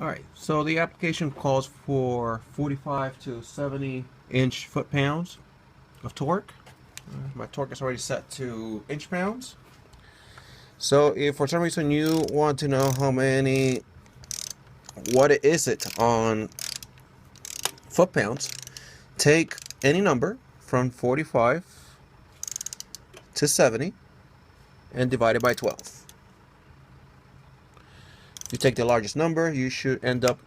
Alright, so the application calls for 45 to 70 inch foot-pounds of torque. My torque is already set to inch-pounds. So if for some reason you want to know what is it on foot-pounds, take any number from 45 to 70 and divide it by 12. If you take the largest number, you should end up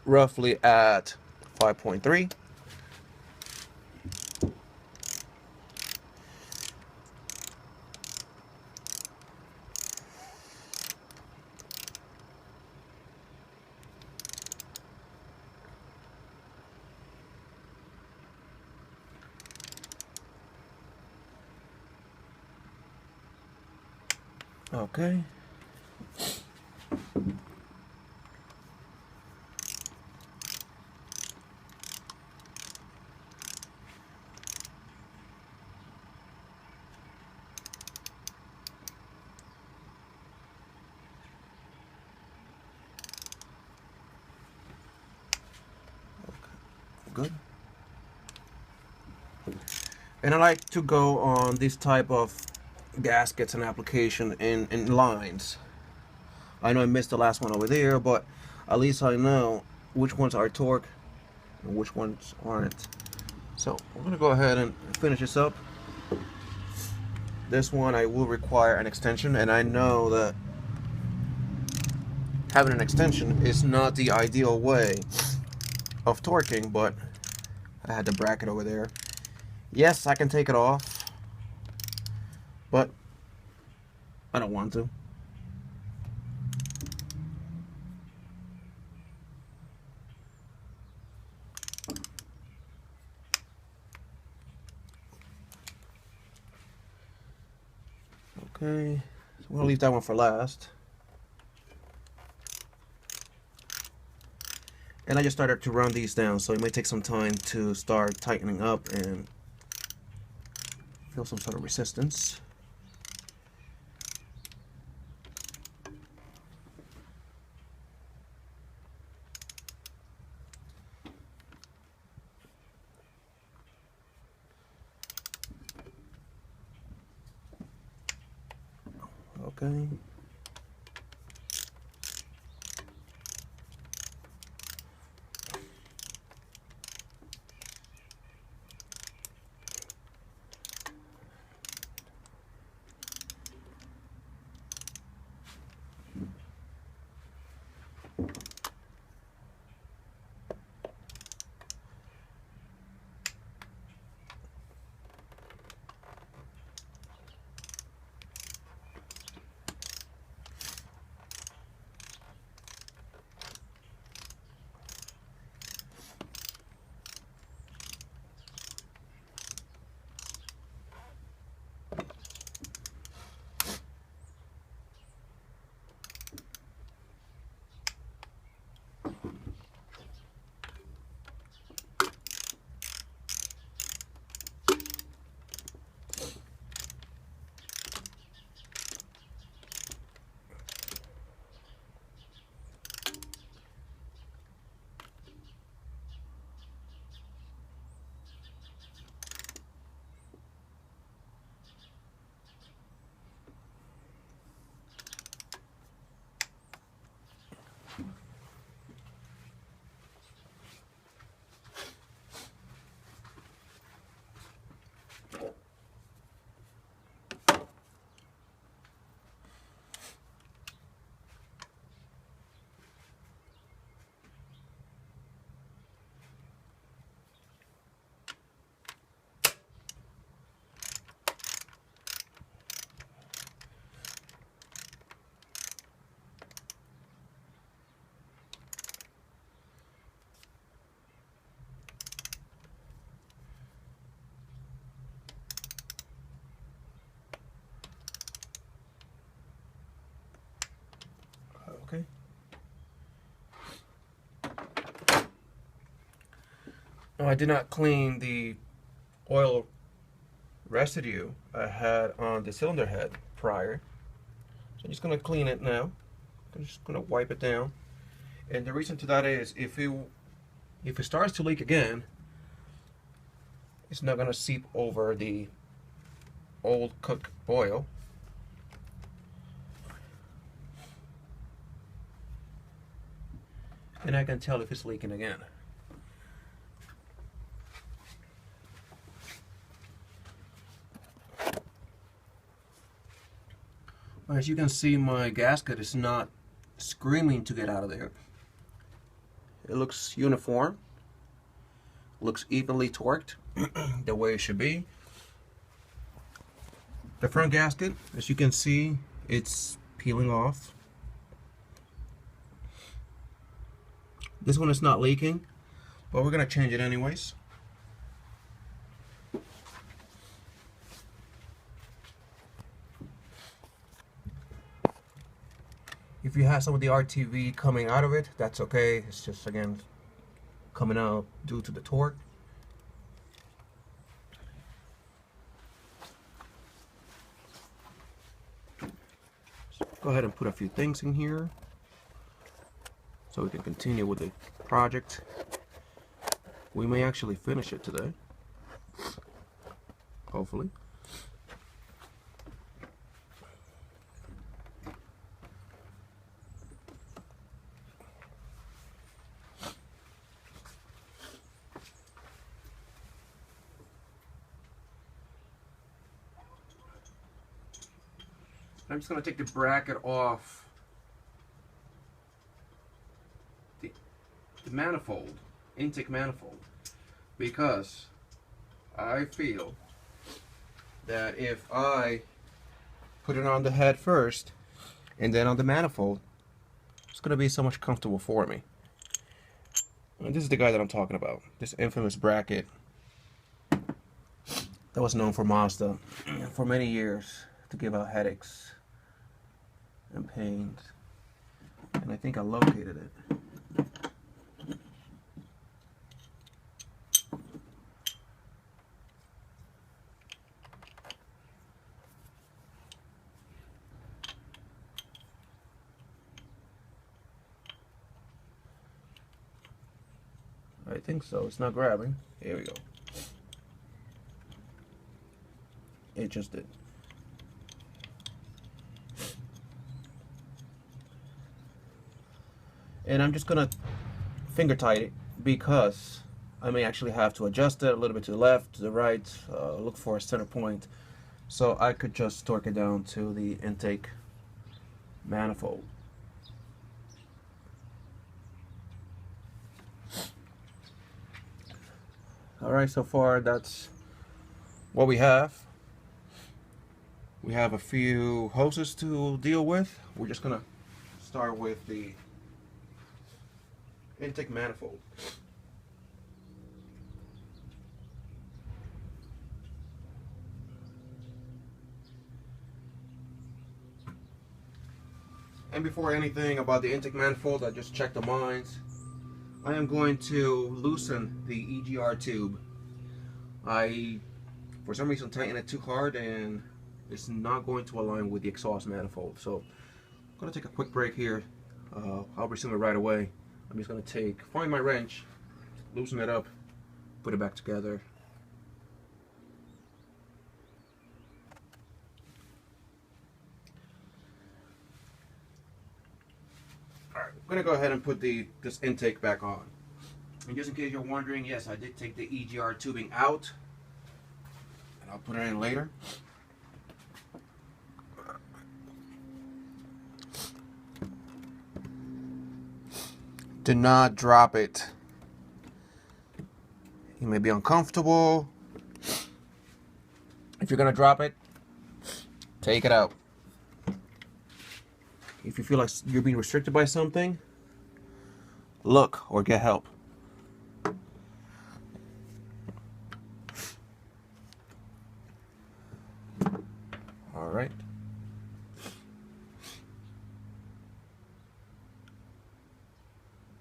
roughly at 5.3. Okay. Good. And I like to go on this type of gaskets and application in lines. I know I missed the last one over there, but at least I know which ones are torque and which ones aren't. So I'm gonna go ahead and finish this up. This one I will require an extension, and I know that having an extension is not the ideal way of torquing, but I had the bracket over there. Yes, I can take it off, but I don't want to. Okay, so I'm gonna leave that one for last. And I just started to run these down, so it may take some time to start tightening up and feel some sort of resistance. Okay. Okay. No, I did not clean the oil residue I had on the cylinder head prior. So I'm just gonna clean it now. I'm just gonna wipe it down. And the reason to that is if it starts to leak again, it's not gonna seep over the old cooked oil. And I can tell if it's leaking again. As you can see, my gasket is not screaming to get out of there. It looks uniform, looks evenly torqued the way it should be. The front gasket, as you can see, it's peeling off. This one is not leaking, but we're gonna change it anyways. If you have some of the RTV coming out of it, that's okay. It's just, again, coming out due to the torque. So go ahead and put a few things in here so we can continue with the project. We may actually finish it today, hopefully. I'm just going to take the bracket off the manifold, intake manifold, because I feel that if I put it on the head first and then on the manifold, it's going to be so much comfortable for me. And this is the guy that I'm talking about, this infamous bracket that was known for Mazda for many years to give out headaches and pains, and I think I located it. I think so. It's not grabbing. Here we go. It just did. And I'm just gonna finger tight it because I may actually have to adjust it a little bit to the left, to the right, look for a center point. So I could just torque it down to the intake manifold. Alright, so far that's what we have. We have a few hoses to deal with. We're just gonna start with the intake manifold. And before anything about the intake manifold, I just checked the lines. I am going to loosen the EGR tube. I, for some reason, tightened it too hard and it's not going to align with the exhaust manifold. So I'm going to take a quick break here. I'll resume it right away. I'm just going to find my wrench, loosen it up, put it back together. Alright, I'm going to go ahead and put this intake back on. And just in case you're wondering, yes, I did take the EGR tubing out. And I'll put it in later. Do not drop it. You may be uncomfortable. If you're gonna drop it, take it out. If you feel like you're being restricted by something, look or get help. All right.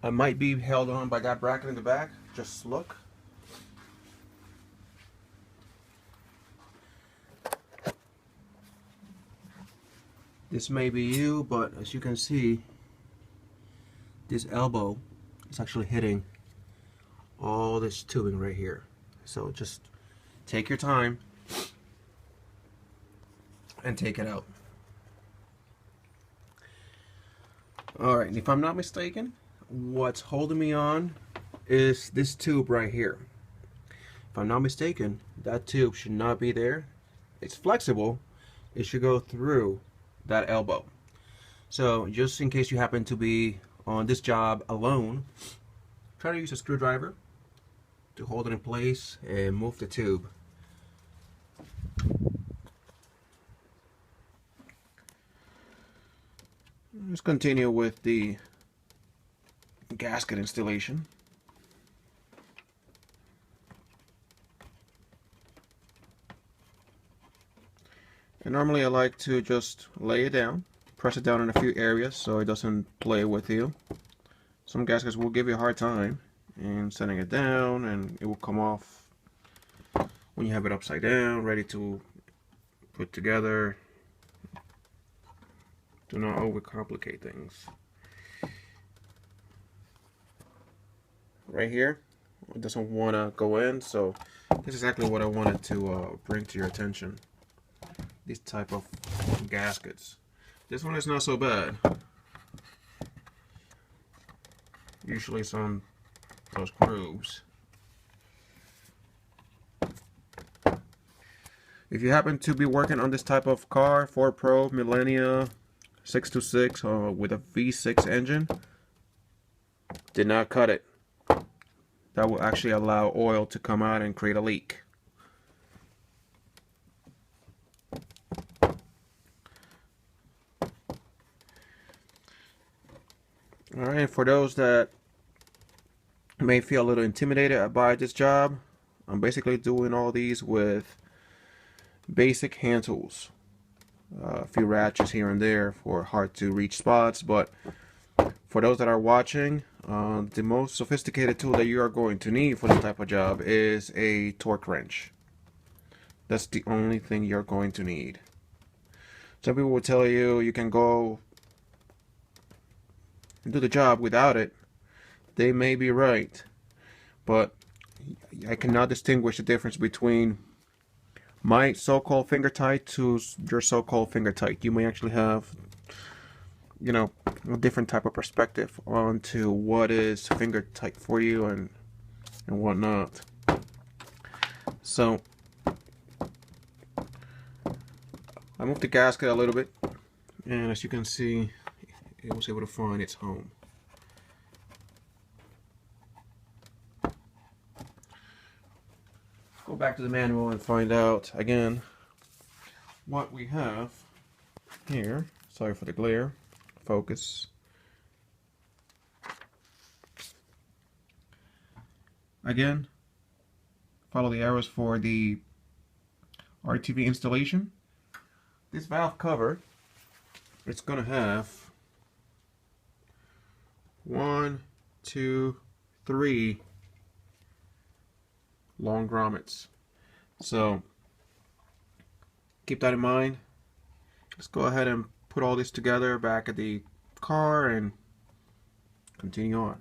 I might be held on by that bracket in the back. Just look. This may be you, but as you can see, this elbow is actually hitting all this tubing right here. So just take your time and take it out. Alright, if I'm not mistaken, what's holding me on is this tube right here. If I'm not mistaken, that tube should not be there. It's flexible. It should go through that elbow. So just in case you happen to be on this job alone, try to use a screwdriver to hold it in place and move the tube. Let's continue with the gasket installation. And normally I like to just lay it down, press it down in a few areas so it doesn't play with you. Some gaskets will give you a hard time in setting it down, and it will come off when you have it upside down, ready to put together. Do not overcomplicate things. Right here, it doesn't want to go in, so this is exactly what I wanted to bring to your attention. These type of gaskets. This one is not so bad. Usually it's on those grooves. If you happen to be working on this type of car, Ford Pro, Millenia, 626 with a V6 engine, did not cut it. That will actually allow oil to come out and create a leak. Alright, for those that may feel a little intimidated by this job, I'm basically doing all these with basic hand tools. A few ratchets here and there for hard to reach spots, but for those that are watching, the most sophisticated tool that you are going to need for this type of job is a torque wrench. That's the only thing you're going to need. Some people will tell you you can go and do the job without it. They may be right, but I cannot distinguish the difference between my so-called finger tight to your so-called finger tight. You may actually have, you know, a different type of perspective onto what is finger tight for you and whatnot. So I moved the gasket a little bit, and as you can see, it was able to find its home. Go back to the manual and find out again what we have here. Sorry for the glare. Focus. Again, follow the arrows for the RTV installation. This valve cover, it's gonna have 1, 2, 3 long grommets. So keep that in mind. Let's go ahead and put all this together back at the car and continue on.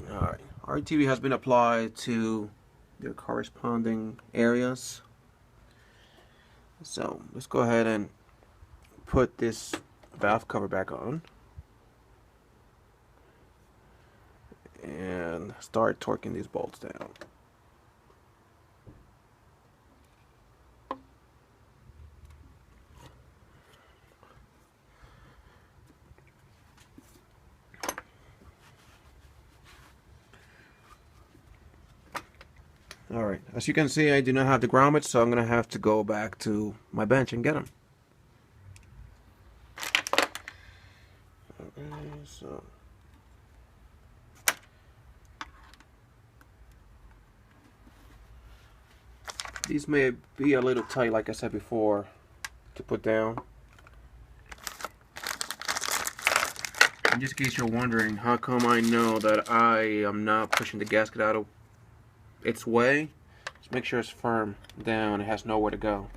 Alright, RTV has been applied to their corresponding areas. So let's go ahead and put this valve cover back on and start torquing these bolts down. Alright, as you can see, I do not have the grommets, so I'm going to have to go back to my bench and get them. Okay, so these may be a little tight, like I said before, to put down. And just in case you're wondering, how come I know that I am not pushing the gasket out of its way, just make sure it's firm down, it has nowhere to go.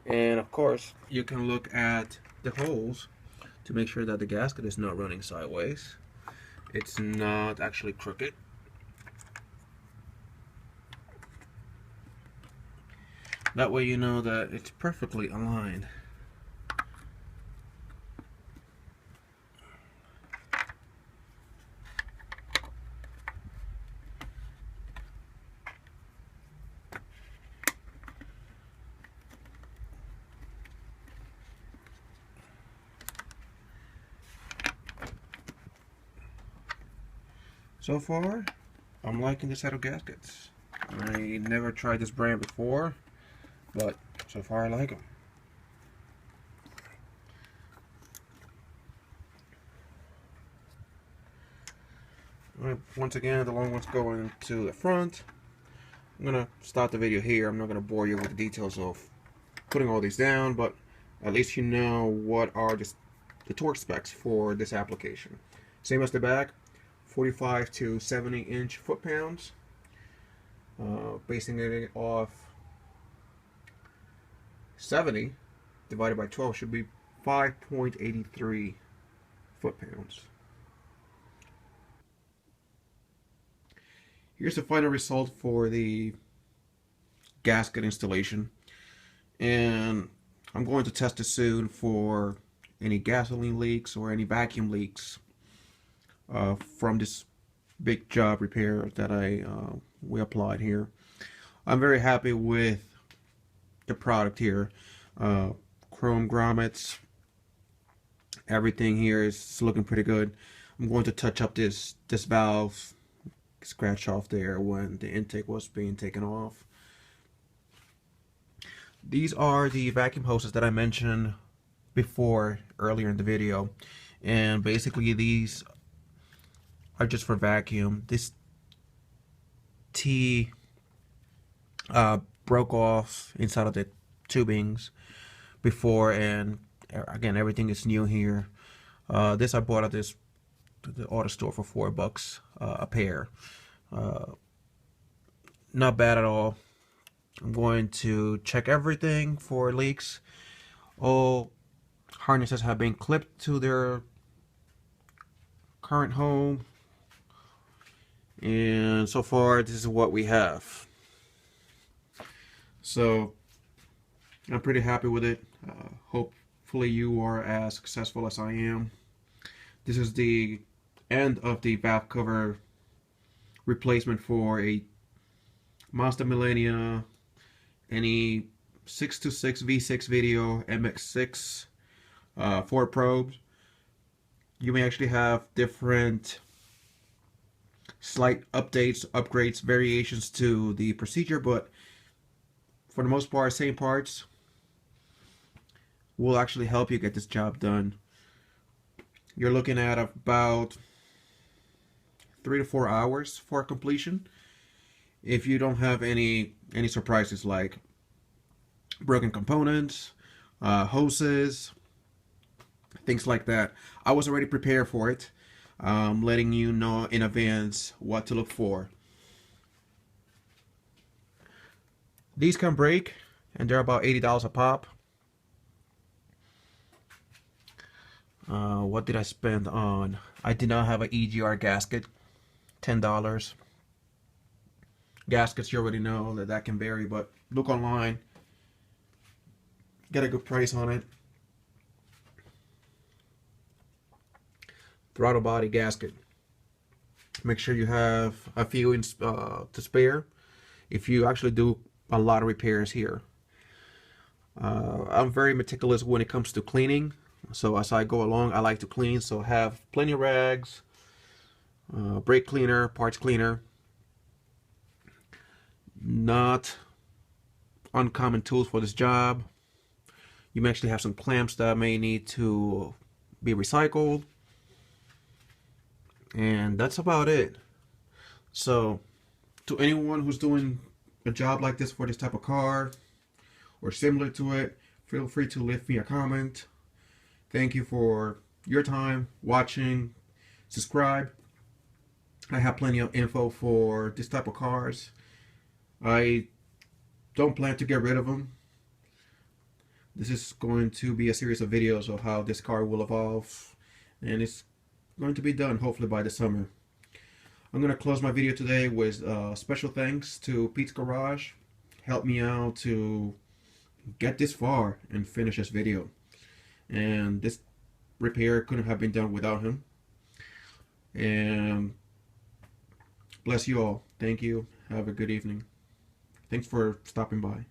And of course, you can look at the holes to make sure that the gasket is not running sideways. It's not actually crooked. That way you know that it's perfectly aligned. So far, I'm liking this set of gaskets. I never tried this brand before, but so far I like them. Alright, once again, the long one's going to the front. I'm gonna stop the video here. I'm not gonna bore you with the details of putting all these down, but at least you know what are the torque specs for this application. Same as the back, 45 to 70 inch foot-pounds. Basing it off 70 divided by 12 should be 5.83 foot-pounds. Here's the final result for the gasket installation, and I'm going to test it soon for any gasoline leaks or any vacuum leaks from this big job repair that we applied here. I'm very happy with the product here. Chrome grommets, everything here is looking pretty good. I'm going to touch up this valve, scratch off there when the intake was being taken off. These are the vacuum hoses that I mentioned before earlier in the video, and basically these are just for vacuum. This T broke off inside of the tubings before, and again, everything is new here. This I bought at the auto store for $4 a pair. Not bad at all. I'm going to check everything for leaks. All harnesses have been clipped to their current home, and so far this is what we have. So I'm pretty happy with it. Hopefully you are as successful as I am. This is the end of the valve cover replacement for a Mazda Millenia, any 626 V6 video, MX6 Ford probes. You may actually have different slight updates, upgrades, variations to the procedure, but for the most part, same parts will actually help you get this job done. You're looking at about 3 to 4 hours for completion if you don't have any surprises like broken components, hoses, things like that. I was already prepared for it, letting you know in advance what to look for. These can break, and they're about $80 a pop. What did I spend on? I did not have an EGR gasket, $10. Gaskets, you already know that can vary, but look online, get a good price on it. Throttle body gasket. Make sure you have a few to spare if you actually do a lot of repairs here. I'm very meticulous when it comes to cleaning, so as I go along I like to clean, so have plenty of rags, brake cleaner, parts cleaner. Not uncommon tools for this job. You may actually have some clamps that may need to be recycled, and that's about it. So to anyone who's doing a job like this for this type of car or similar to it, feel free to leave me a comment. Thank you for your time watching. Subscribe. I have plenty of info for this type of cars. I don't plan to get rid of them. This is going to be a series of videos of how this car will evolve, and it's going to be done hopefully by the summer. I'm going to close my video today with special thanks to Pete's Garage. Helped me out to get this far and finish this video. And this repair couldn't have been done without him. And bless you all. Thank you. Have a good evening. Thanks for stopping by.